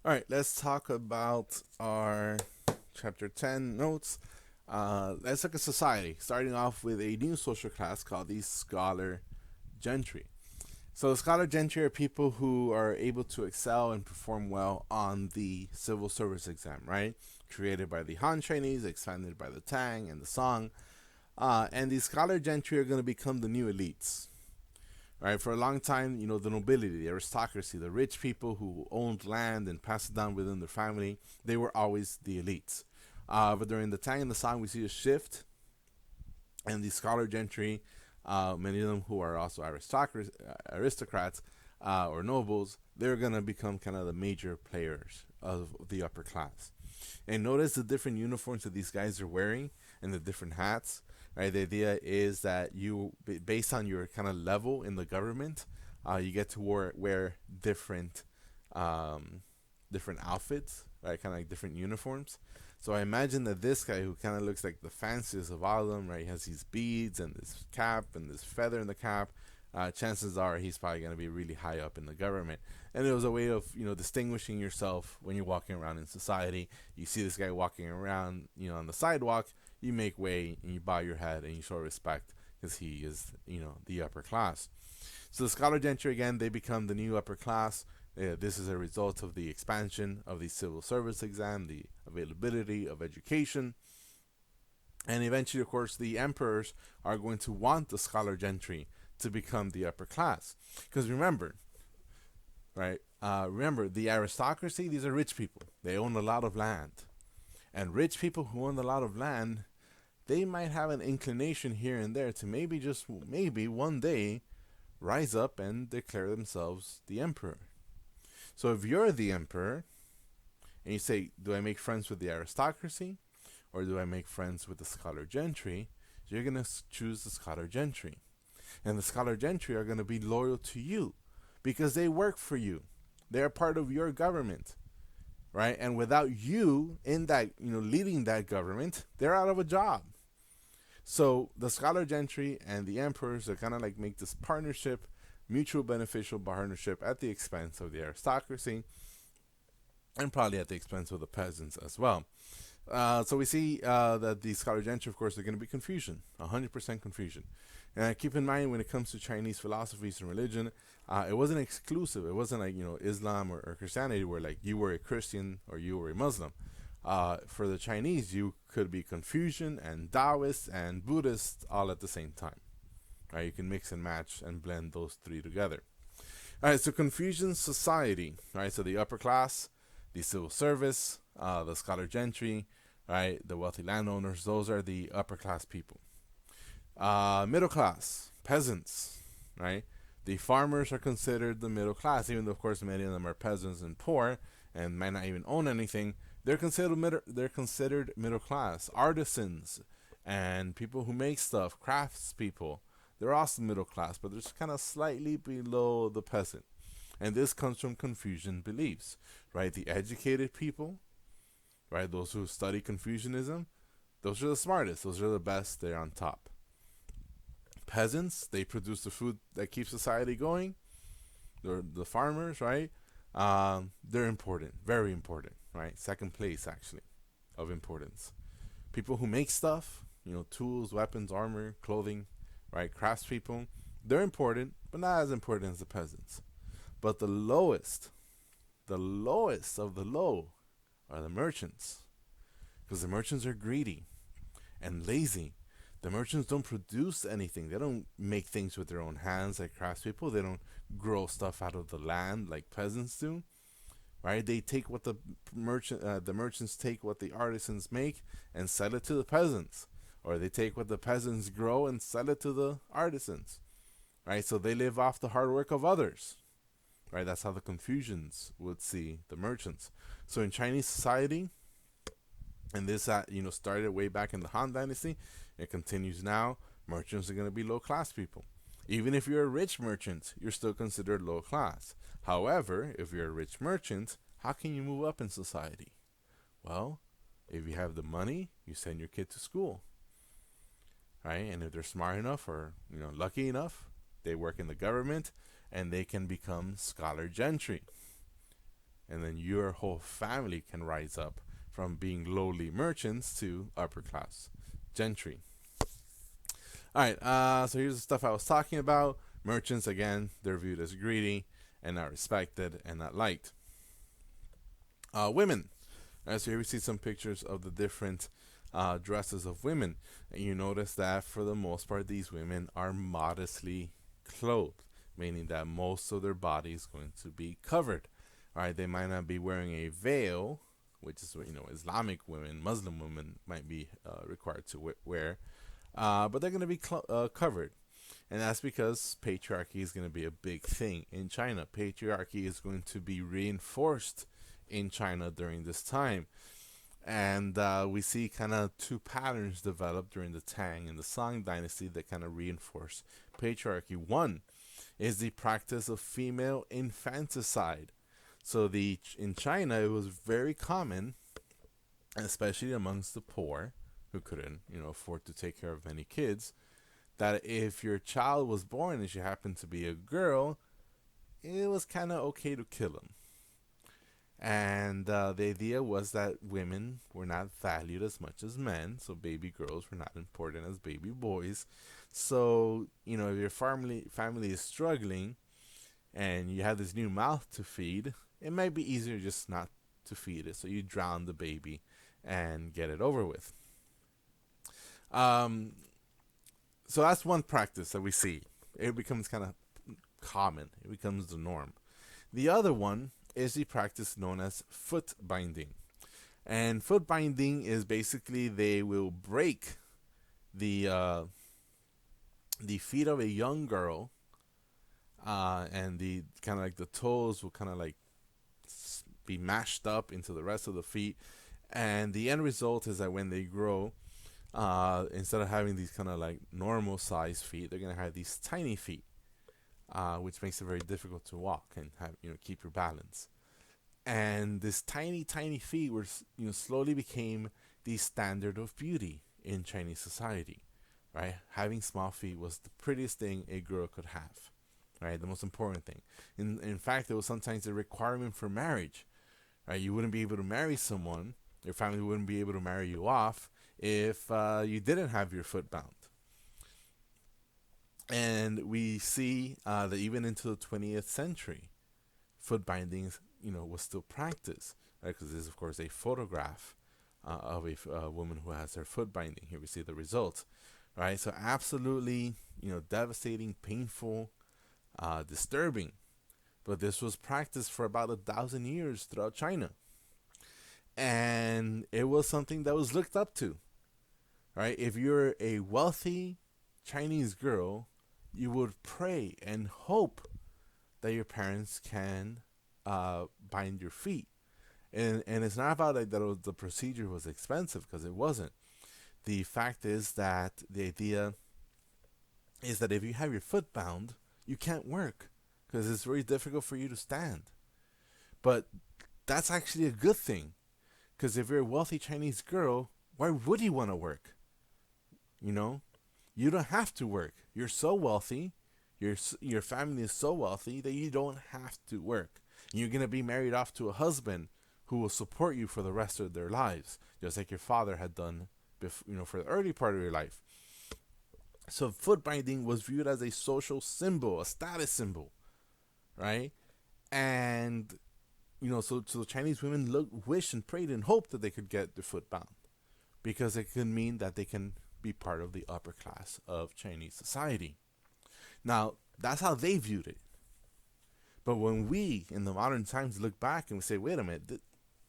All right, let's talk about our chapter 10 notes. Let's look at society, starting off with a new social class called the scholar gentry. So, scholar gentry are people who are able to excel and perform well on the civil service exam, right? Created by the Han Chinese, expanded by the Tang and the Song. And these scholar gentry are going to become the new elites. Right, for a long time, the nobility, the aristocracy, the rich people who owned land and passed it down within their family, they were always the elites. But during the Tang and the Song, we see a shift, and the scholar gentry, many of them who are also aristocrats or nobles, they're going to become kind of the major players of the upper class. And notice the different uniforms that these guys are wearing and the different hats. Right, the idea is that you, based on your kind of level in the government, you get to wear um, different outfits, right? Kind of like different uniforms. So I imagine that this guy, who kind of looks like the fanciest of all of them, right? He has these beads and this cap and this feather in the cap. Chances are he's probably going to be really high up in the government. And it was a way of, distinguishing yourself when you're walking around in society. You see this guy walking around, on the sidewalk, you make way and you bow your head and you show respect because he is, the upper class. So the scholar gentry, again, they become the new upper class. This is a result of the expansion of the civil service exam, the availability of education, and eventually, of course, the emperors are going to want the scholar gentry to become the upper class. Because remember, right? Remember, the aristocracy, these are rich people. They own a lot of land. And rich people who own a lot of land, they might have an inclination here and there to maybe, just maybe, one day rise up and declare themselves the emperor. So if you're the emperor and you say, do I make friends with the aristocracy or do I make friends with the scholar gentry? You're going to choose the scholar gentry. And the scholar gentry are going to be loyal to you because they work for you. They're part of your government, right? And without you in that, leading that government, they're out of a job. So the scholar gentry and the emperors are kind of like make this partnership, mutual beneficial partnership at the expense of the aristocracy and probably at the expense of the peasants as well. So we see that the scholar gentry, of course, are going to be Confucian, 100% Confucian. And keep in mind, when it comes to Chinese philosophies and religion, it wasn't exclusive. It wasn't like Islam or Christianity, where like you were a Christian or you were a Muslim. For the Chinese, you could be Confucian and Taoist and Buddhist all at the same time. Right? You can mix and match and blend those three together. All right, so Confucian society, right? So the upper class, the civil service, the scholar gentry, right? The wealthy landowners, those are the upper class people. Middle class, peasants, right? The farmers are considered the middle class, even though, of course, many of them are peasants and poor and might not even own anything. They're considered middle class. Artisans and people who make stuff, crafts people, they're also middle class, but they're just kind of slightly below the peasant. And this comes from Confucian beliefs, right? The educated people, right? Those who study Confucianism, those are the smartest, those are the best, they're on top. Peasants, they produce the food that keeps society going. They're the farmers, right? They're important, very important, right? Second place, actually, of importance. People who make stuff, tools, weapons, armor, clothing, right? Craftspeople, they're important, but not as important as the peasants. But the lowest of the low are the merchants. Because the merchants are greedy and lazy. The merchants don't produce anything. They don't make things with their own hands like craftspeople. They don't grow stuff out of the land like peasants do. Right? They take what the merchants take what the artisans make and sell it to the peasants, or they take what the peasants grow and sell it to the artisans. Right? So they live off the hard work of others. Right? That's how the Confucians would see the merchants. So in Chinese society, and this started way back in the Han Dynasty, it continues now. Merchants are going to be low class people. Even if you're a rich merchant, you're still considered low class. However, if you're a rich merchant, how can you move up in society? Well, if you have the money, you send your kid to school, right? And if they're smart enough or lucky enough, they work in the government and they can become scholar gentry. and then your whole family can rise up from being lowly merchants to upper class gentry. All right, so here's the stuff I was talking about. Merchants, again, they're viewed as greedy and not respected and not liked. Women. So here we see some pictures of the different dresses of women. And you notice that for the most part, these women are modestly clothed, meaning that most of their body is going to be covered. All right, they might not be wearing a veil, which is what Islamic women, Muslim women might be required to wear, but they're going to be covered. And that's because patriarchy is going to be a big thing in China. Patriarchy is going to be reinforced in China during this time. And we see kind of two patterns develop during the Tang and the Song Dynasty that kind of reinforce patriarchy. One is the practice of female infanticide. So in China, it was very common, especially amongst the poor, who couldn't afford to take care of many kids, that if your child was born and she happened to be a girl, it was kind of okay to kill him. And the idea was that women were not valued as much as men, so baby girls were not important as baby boys. So, if your family is struggling and you have this new mouth to feed, it might be easier just not to feed it. So you drown the baby and get it over with. So that's one practice that we see. It becomes kind of common. It becomes the norm. The other one is the practice known as foot binding. And foot binding is basically they will break the feet of a young girl, and the kind of like the toes will kind of like be mashed up into the rest of the feet. And the end result is that when they grow, instead of having these kind of like normal size feet, they're going to have these tiny feet, which makes it very difficult to walk and have keep your balance. And this tiny feet were slowly became the standard of beauty in Chinese society, right? Having small feet was the prettiest thing a girl could have, right? The most important thing. In fact, it was sometimes a requirement for marriage, right? You wouldn't be able to marry someone, your family wouldn't be able to marry you off if you didn't have your foot bound. And we see that even into the 20th century, foot bindings, was still practiced, right? Because this is, of course, a photograph of a woman who has her foot binding. Here we see the result, right? So absolutely, devastating, painful, disturbing. But this was practiced for about 1,000 years throughout China. And it was something that was looked up to, right? If you're a wealthy Chinese girl, you would pray and hope that your parents can bind your feet. And it's not about like that the procedure was expensive, because it wasn't. The fact is that the idea is that if you have your foot bound, you can't work because it's very difficult for you to stand. But that's actually a good thing, because if you're a wealthy Chinese girl, why would you want to work? You don't have to work. You're so wealthy, your family is so wealthy that you don't have to work. You're going to be married off to a husband who will support you for the rest of their lives, just like your father had done for the early part of your life. So foot binding was viewed as a social symbol, a status symbol, right? And so Chinese women wish and prayed and hoped that they could get their foot bound, because it could mean that they can be part of the upper class of Chinese society. Now, that's how they viewed it. But when we, in the modern times, look back and we say, wait a minute,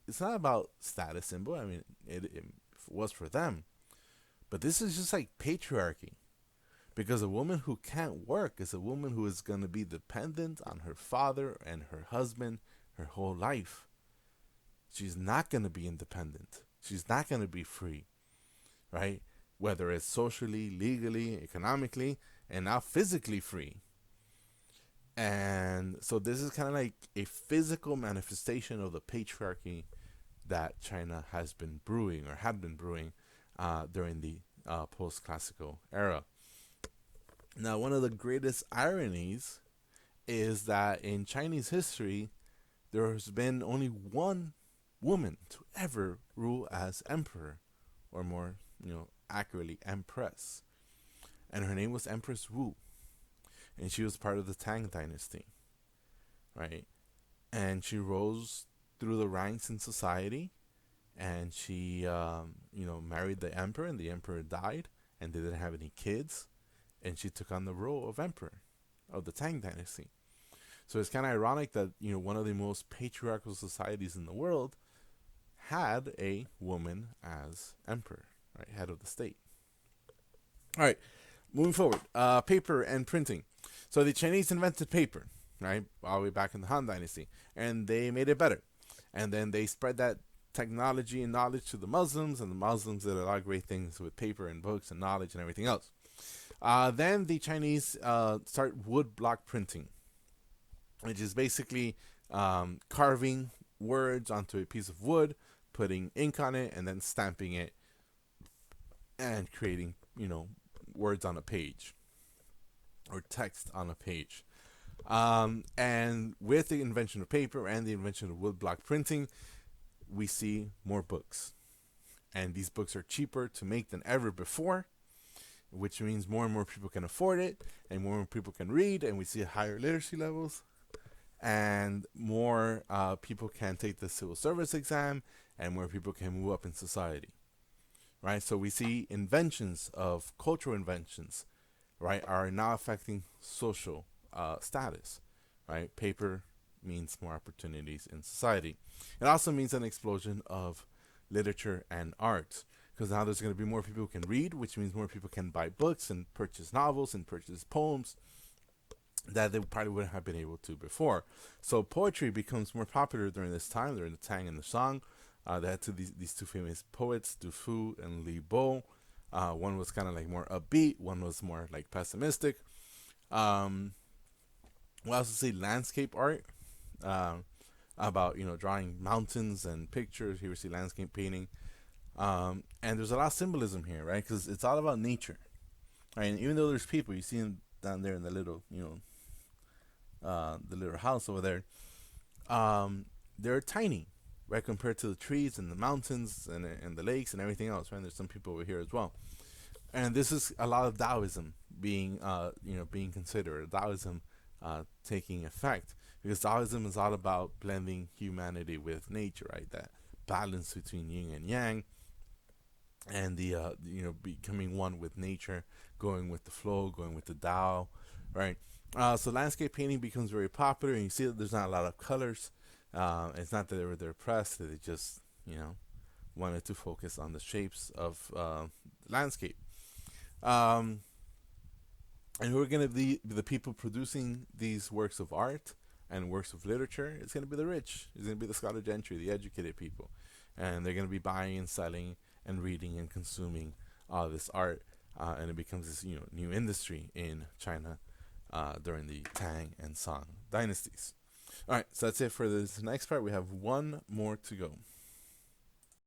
it's not about status symbol. I mean, it was for them. But this is just like patriarchy. Because a woman who can't work is a woman who is going to be dependent on her father and her husband her whole life. She's not going to be independent. She's not going to be free, right? Whether it's socially, legally, economically, and now physically free. And so this is kind of like a physical manifestation of the patriarchy that China has been brewing, or had been brewing, during the post-classical era. Now, one of the greatest ironies is that in Chinese history, there has been only one woman to ever rule as emperor, or more, accurately, empress, and her name was Empress Wu, and she was part of the Tang Dynasty, right? And she rose through the ranks in society, and she, married the emperor, and the emperor died, and they didn't have any kids, and she took on the role of emperor of the Tang Dynasty. So it's kind of ironic that one of the most patriarchal societies in the world had a woman as emperor, right, head of the state. All right, moving forward, paper and printing. So the Chinese invented paper, right, all the way back in the Han Dynasty, and they made it better. And then they spread that technology and knowledge to the Muslims, and the Muslims did a lot of great things with paper and books and knowledge and everything else. Then the Chinese start wood block printing, which is basically carving words onto a piece of wood, putting ink on it, and then stamping it and creating, words on a page or text on a page. And with the invention of paper and the invention of woodblock printing, we see more books. And these books are cheaper to make than ever before, which means more and more people can afford it, and more and more people can read, and we see higher literacy levels, and more people can take the civil service exam, and more people can move up in society, right? So we see inventions of cultural inventions, right, are now affecting social status, right? Paper means more opportunities in society. It also means an explosion of literature and art, because now there's going to be more people who can read, which means more people can buy books and purchase novels and purchase poems that they probably wouldn't have been able to before. So poetry becomes more popular during this time, during the Tang and the Song. They had these two famous poets, Du Fu and Li Bo. One was kind of like more upbeat, one was more like pessimistic. We also see landscape art, about drawing mountains and pictures. Here we see landscape painting, and there's a lot of symbolism here, right? Because it's all about nature, right? And even though there's people, you see them down there in the little, the little house over there. They're tiny, right, compared to the trees and the mountains and the lakes and everything else, right? And there's some people over here as well, and this is a lot of Taoism being considered, Taoism taking effect, because Taoism is all about blending humanity with nature, right? That balance between yin and yang, and the becoming one with nature, going with the flow, going with the Tao, right? So landscape painting becomes very popular, and you see that there's not a lot of colors. It's not that they were depressed; they just wanted to focus on the shapes of landscape. And who are going to be the people producing these works of art and works of literature? It's going to be the rich. It's going to be the scholar gentry, the educated people. And they're going to be buying and selling and reading and consuming all this art. And it becomes this new industry in China during the Tang and Song dynasties. All right, so that's it for this next part. We have one more to go.